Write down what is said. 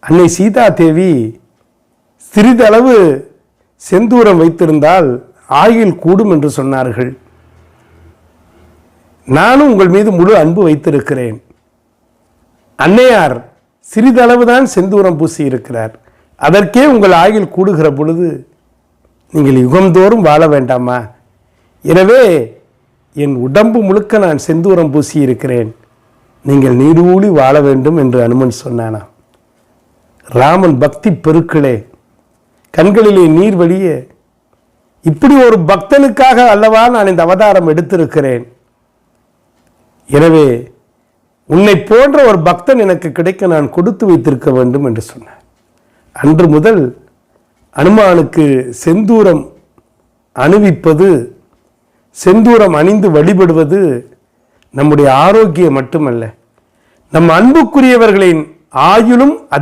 அன்னை சீதா தேவி சிறிதளவு செந்தூரம் வைத்திருந்தால் ஆயுள் கூடும் என்று சொன்னார்கள். நானும் உங்கள் மீது முழு அன்பு வைத்திருக்கிறேன். அன்னையார் சிறிதளவுதான் செந்தூரம் பூசி இருக்கிறார். அதற்கே உங்கள் ஆயுள் கூடுகிற பொழுது நீங்கள் யுகந்தோறும் வாழ வேண்டாமா? எனவே என் உடம்பு முழுக்க நான் செந்தூரம் பூசி இருக்கிறேன், நீங்கள் நீடூழி வாழ வேண்டும் என்று அனுமன் சொன்னானாம். ராமன் பக்தி பெருக்களே, கண்களிலே நீர் வழிய, இப்படி ஒரு பக்தனுக்காக அல்லவா நான் இந்த அவதாரம் எடுத்திருக்கிறேன். எனவே உன்னை போன்ற ஒரு பக்தன் எனக்கு கிடைக்க நான் கொடுத்து வைத்திருக்க வேண்டும் என்று சொன்னார். அன்று முதல் அனுமானுக்கு செந்தூரம் அணிவிப்பது, செந்தூரம் அணிந்து வழிபடுவது நம்முடைய ஆரோக்கியம் மட்டுமல்ல, நம் அன்புக்குரியவர்களின் ஆயுளும்